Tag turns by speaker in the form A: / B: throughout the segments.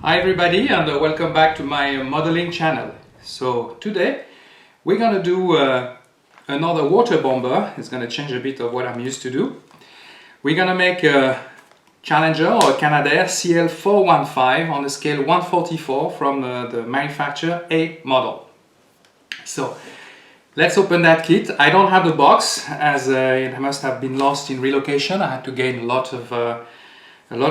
A: Hi everybody, and welcome back to my modeling channel. So today we're gonna do another water bomber. It's gonna change a bit of what I'm used to do. We're gonna make a Challenger or a Canadair CL415 on the scale 144 from the manufacturer Amodel. So let's open that kit. I don't have the box as it must have been lost in relocation. I had to gain a lot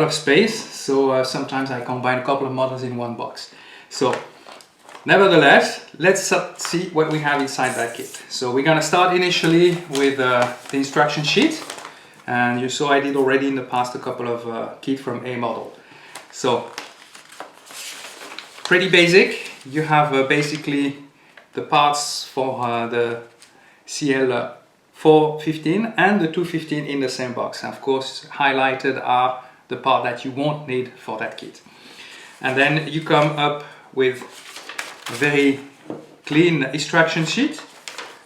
A: of space, so sometimes I combine a couple of models in one box. So nevertheless, let's see what we have inside that kit. So we're gonna start initially with the instruction sheet, and you saw I did already in the past a couple of kits from Amodel. So pretty basic. You have basically the parts for the CL415 and the 215 in the same box. And of course, highlighted are the part that you won't need for that kit. And then you come up with a very clean instruction sheet,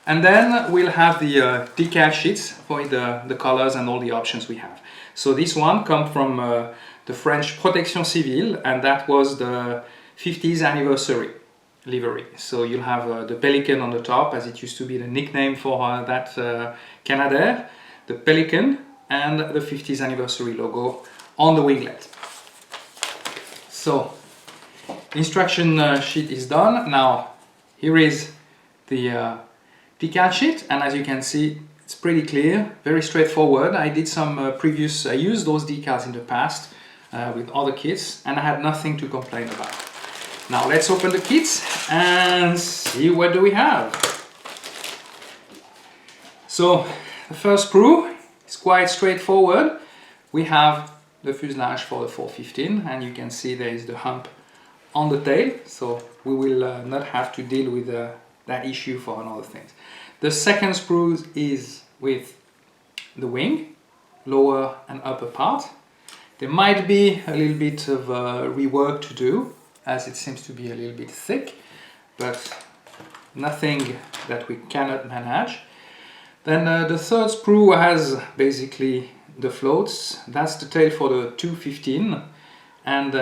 A: and then we'll have the decal sheets for the colors and all the options we have. So this one comes from the French Protection Civile, and that was the 50th anniversary livery. So you'll have the pelican on the top, as it used to be the nickname for that Canadair, the pelican, and the 50th anniversary logo on the winglet. So instruction sheet is done. Now here is the decal sheet, and as you can see, it's pretty clear, very straightforward. I did some I used those decals in the past with other kits, and I had nothing to complain about. Now let's open the kits and see what do we have. So the first sprue is quite straightforward. We have the fuselage for the 415, and you can see there is the hump on the tail, so we will not have to deal with that issue for another things. The second sprue is with the wing, lower and upper part. There might be a little bit of rework to do, as it seems to be a little bit thick, but nothing that we cannot manage. Then the third sprue has basically the floats. That's the tail for the 215, and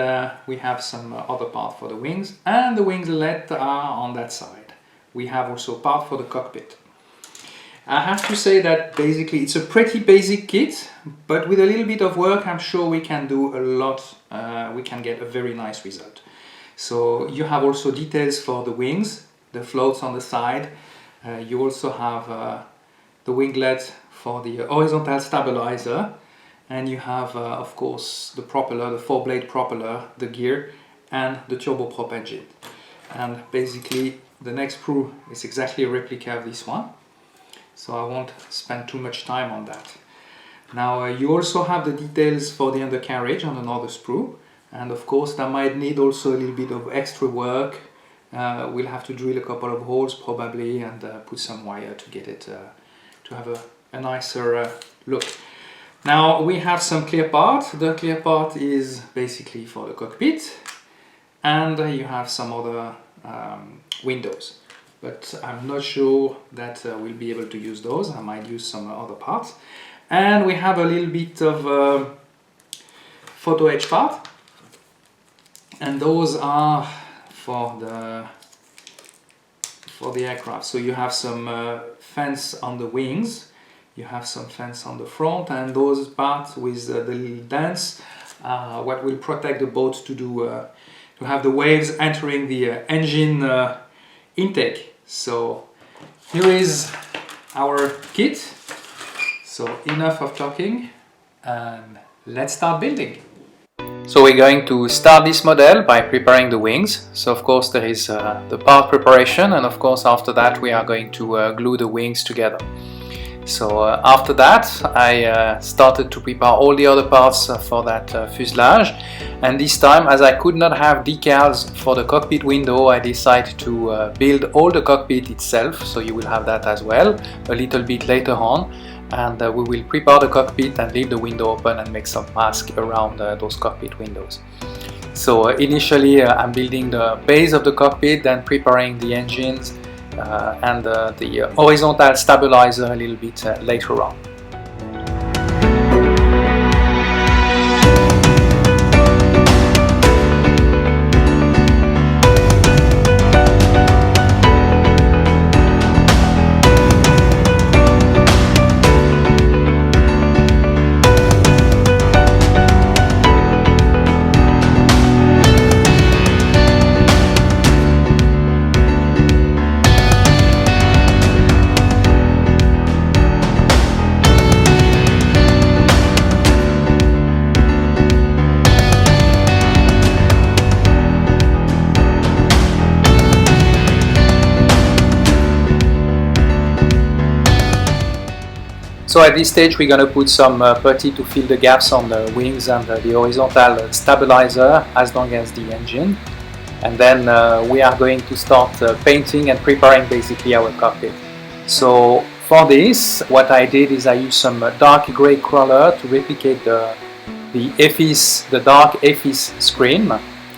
A: we have some other part for the wings, and the winglet are on that side. We have also part for the cockpit. I have to say that basically it's a pretty basic kit, but with a little bit of work I'm sure we can do a lot. We can get a very nice result. So you have also details for the wings, the floats on the side. You also have the winglet for the horizontal stabilizer, and you have of course the propeller, the 4-blade propeller, the gear, and the turboprop engine. And basically the next sprue is exactly a replica of this one, so I won't spend too much time on that. Now you also have the details for the undercarriage on another sprue, and of course that might need also a little bit of extra work. We'll have to drill a couple of holes probably, and put some wire to get it to have a nicer look. Now we have some clear part. The clear part is basically for the cockpit, and you have some other windows, but I'm not sure that we'll be able to use those. I might use some other parts. And we have a little bit of photo edge part, and those are for the aircraft. So you have some fence on the wings, you have some fence on the front, and those parts with the little dents what will protect the boat to have the waves entering the engine intake. So here is our kit. So enough of talking, and let's start building. So we're going to start this model by preparing the wings. So of course there is the part preparation, and of course after that we are going to glue the wings together. So after that I started to prepare all the other parts for that fuselage, and this time, as I could not have decals for the cockpit window, I decided to build all the cockpit itself, so you will have that as well a little bit later on. And we will prepare the cockpit and leave the window open and make some masks around those cockpit windows. So initially I'm building the base of the cockpit, then preparing the engines and the horizontal stabilizer a little bit later on. So at this stage we're going to put some putty to fill the gaps on the wings and the horizontal stabilizer as long as the engine. And then we are going to start painting and preparing basically our cockpit. So for this, what I did is I used some dark gray color to replicate the EFIS, the dark EFIS screen,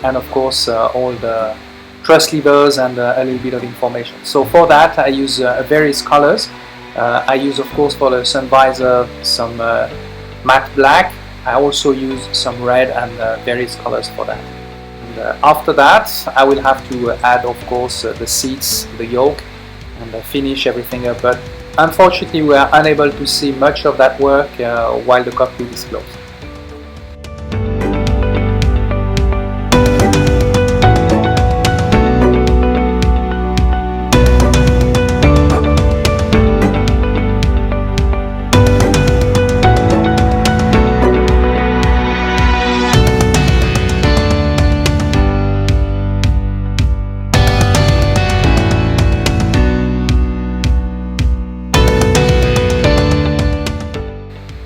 A: and of course all the truss levers and a little bit of information. So for that I use various colors. I use of course for the sun visor some matte black. I also use some red and various colors for that. And after that I will have to add of course the seats, the yoke, and finish everything up. But unfortunately we are unable to see much of that work while the cockpit is closed.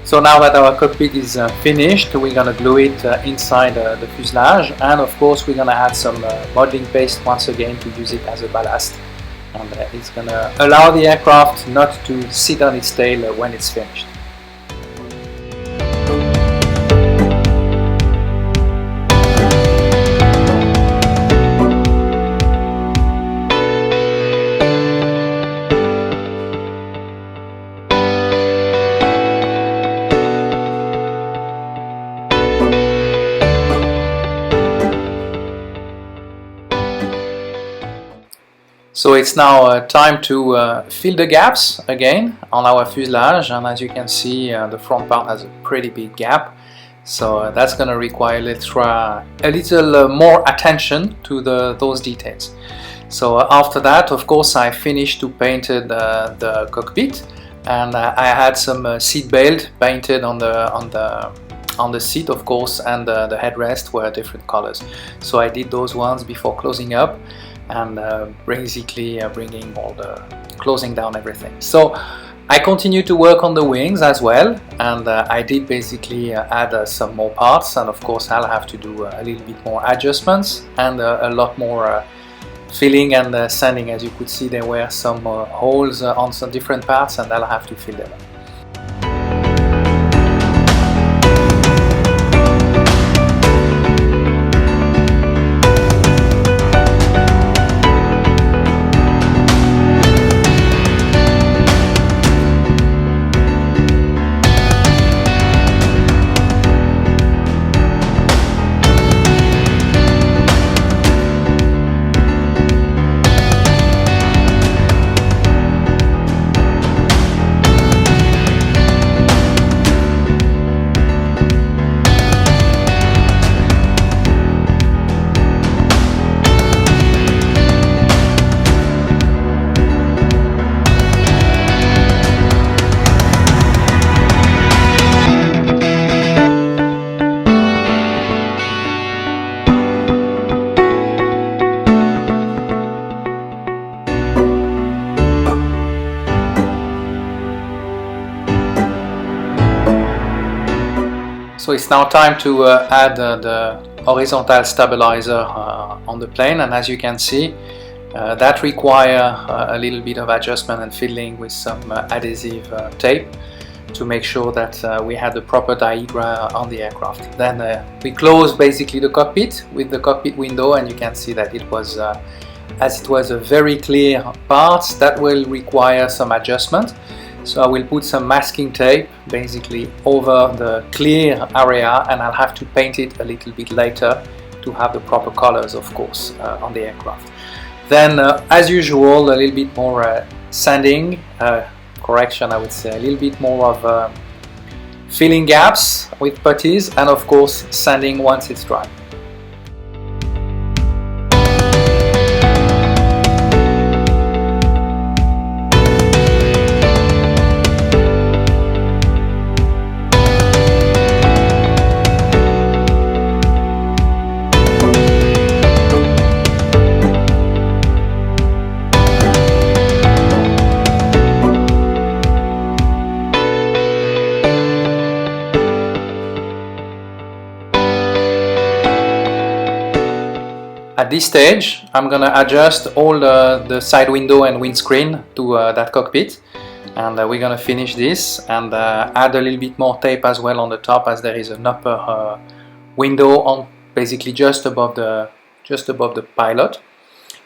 A: So now that our cockpit is finished, we're going to glue it inside the fuselage, and of course we're going to add some modeling paste once again to use it as a ballast, and it's going to allow the aircraft not to sit on its tail when it's finished. So it's now time to fill the gaps again on our fuselage, and as you can see the front part has a pretty big gap, so that's going to require a little more attention to those details. So after that of course I finished to paint the cockpit, and I had some seat belt painted on the seat of course, and the headrest were different colors. So I did those ones before closing up and basically bringing all the closing down everything. So I continue to work on the wings as well, and I did basically add some more parts, and of course I'll have to do a little bit more adjustments and a lot more filling and sanding. As you could see, there were some holes on some different parts, and I'll have to fill them up. So it's now time to add the horizontal stabilizer on the plane, and as you can see that require a little bit of adjustment and filling with some adhesive tape to make sure that we had the proper diagram on the aircraft. Then we close basically the cockpit with the cockpit window, and you can see that it was as it was a very clear part that will require some adjustment. So I will put some masking tape basically over the clear area, and I'll have to paint it a little bit later to have the proper colors of course on the aircraft. Then as usual a little bit more sanding, correction I would say, a little bit more of filling gaps with putties, and of course sanding once it's dry. At this stage, I'm gonna adjust all the side window and windscreen to that cockpit, and we're gonna finish this and add a little bit more tape as well on the top, as there is an upper window on basically just above the pilot.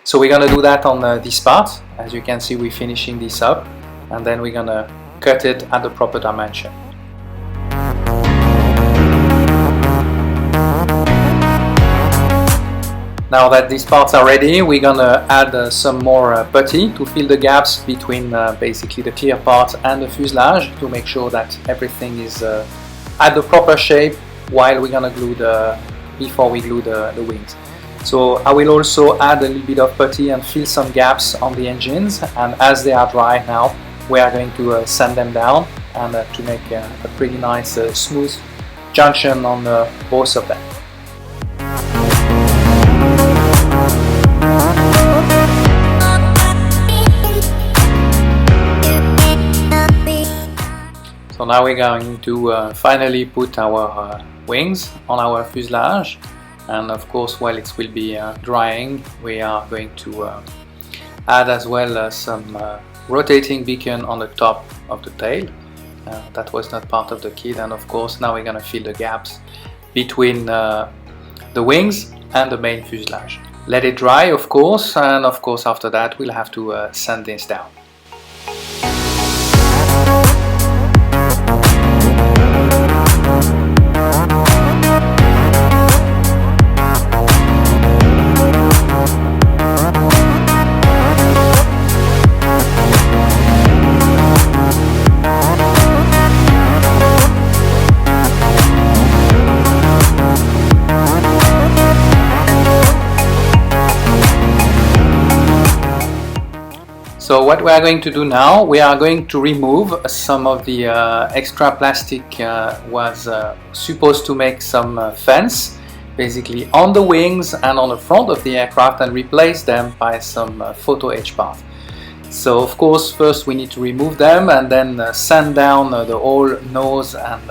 A: So we're gonna do that on this part. As you can see, we're finishing this up, and then we're gonna cut it at the proper dimension. Now that these parts are ready, we're gonna add some more putty to fill the gaps between basically the clear part and the fuselage, to make sure that everything is at the proper shape while we're gonna glue before we glue the wings. So I will also add a little bit of putty and fill some gaps on the engines, and as they are dry now, we are going to sand them down and to make a pretty nice smooth junction on both of them. So now we're going to finally put our wings on our fuselage, and of course while it will be drying, we are going to add as well some rotating beacon on the top of the tail. That was not part of the kit, and of course now we're going to fill the gaps between the wings and the main fuselage. Let it dry, of course, and of course after that we'll have to sand this down. So what we are going to do now, we are going to remove some of the extra plastic was supposed to make some fence basically on the wings and on the front of the aircraft, and replace them by some photo etch parts. So of course first we need to remove them and then sand down the whole nose and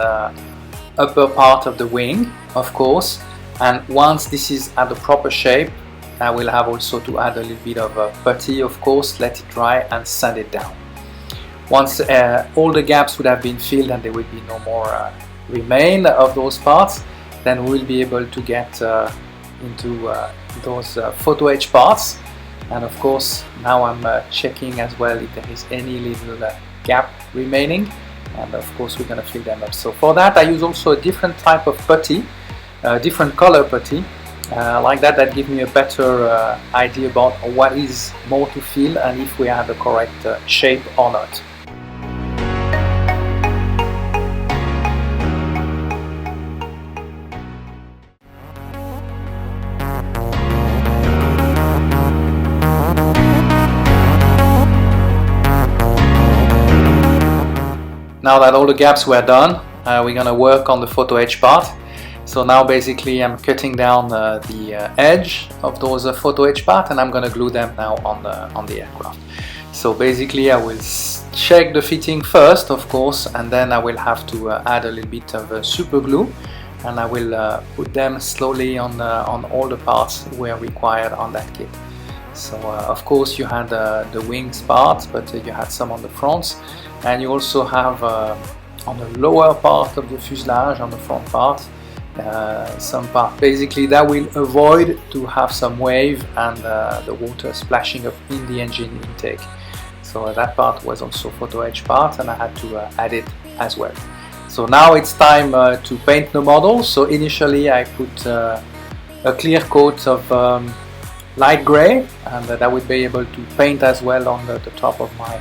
A: upper part of the wing, of course, and once this is at the proper shape, I will have also to add a little bit of putty, of course, let it dry and sand it down. Once all the gaps would have been filled and there will be no more remain of those parts, then we'll be able to get into those photo etch parts. And of course now I'm checking as well if there is any little gap remaining, and of course we're going to fill them up. So for that I use also a different type of putty, different color putty. Like that gives me a better idea about what is more to fill and if we have the correct shape or not. Now that all the gaps were done, we're gonna work on the photo etch part. So now basically I'm cutting down the edge of those photo etch parts, and I'm gonna glue them now on the aircraft. So basically I will check the fitting first, of course, and then I will have to add a little bit of super glue, and I will put them slowly on all the parts where required on that kit. So of course you had the wings parts, but you had some on the fronts, and you also have on the lower part of the fuselage, on the front part, some part basically that will avoid to have some wave and the water splashing up in the engine intake. So that part was also photo etch part, and I had to add it as well. So now it's time to paint the model. So initially I put a clear coat of light gray, and that I would be able to paint as well on the top of my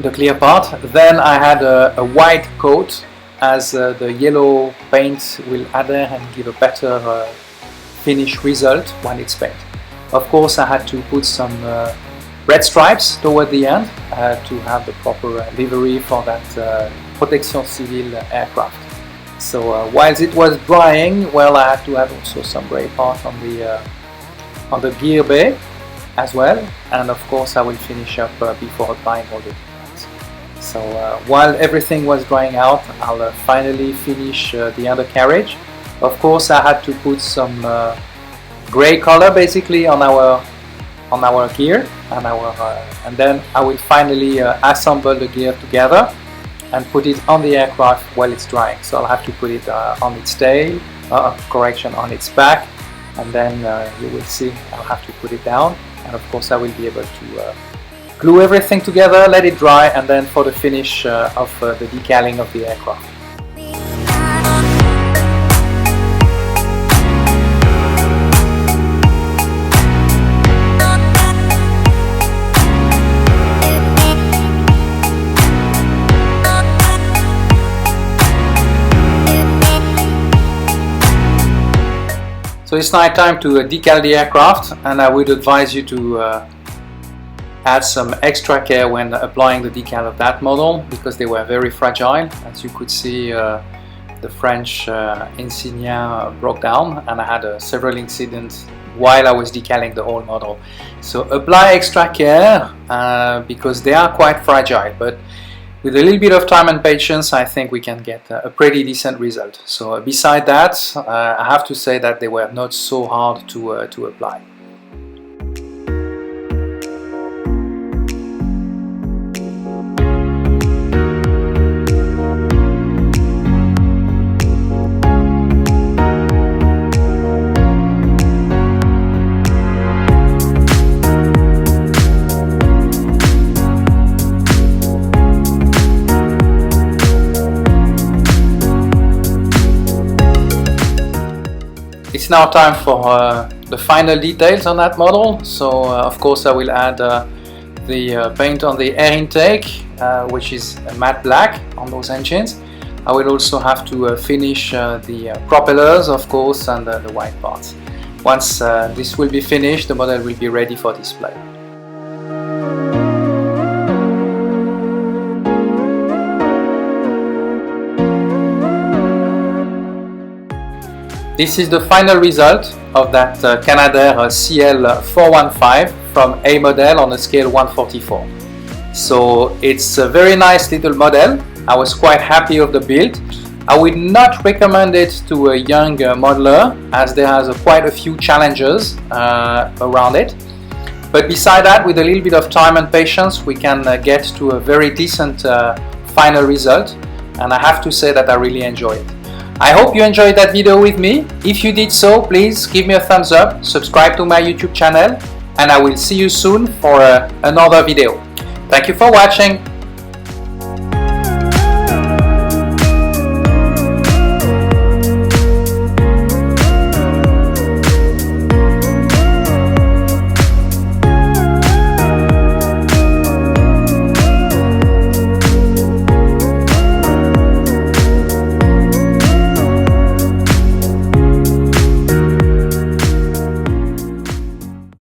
A: the clear part. Then I had a white coat, as the yellow paint will adhere and give a better finish result when it's painted. Of course I had to put some red stripes toward the end to have the proper livery for that Protection Civile aircraft. So whilst it was drying, well, I had to add also some grey part on the gear bay as well, and of course I will finish up before applying all the designs. So while everything was drying out, I'll finally finish the undercarriage
B: Of course, I had to put some gray color basically on our gear, and then I will finally assemble the gear together and put it on the aircraft while it's drying. So I'll have to put it on its tail, on its back, and then you will see I'll have to put it down, and of course I will be able to glue everything together, let it dry, and then for the finish of the decaling of the aircraft. So it's now time to decal the aircraft, and I would advise you to add some extra care when applying the decal of that model, because they were very fragile. As you could see, the French insignia broke down, and I had several incidents while I was decaling the whole model. So apply extra care because they are quite fragile, but with a little bit of time and patience, I think we can get a pretty decent result. So beside that, I have to say that they were not so hard to apply. It's now time for the final details on that model. So of course I will add the paint on the air intake, which is matte black on those engines. I will also have to finish the propellers, of course, and the white parts. Once this will be finished, the model will be ready for display. This is the final result of that Canadair CL415 from Amodel on a scale 144. So it's a very nice little model. I was quite happy with the build. I would not recommend it to a young modeler, as there has quite a few challenges around it. But beside that, with a little bit of time and patience, we can get to a very decent final result. And I have to say that I really enjoy it. I hope you enjoyed that video with me. If you did so, please give me a thumbs up, subscribe to my YouTube channel, and I will see you soon for another video. Thank you for watching.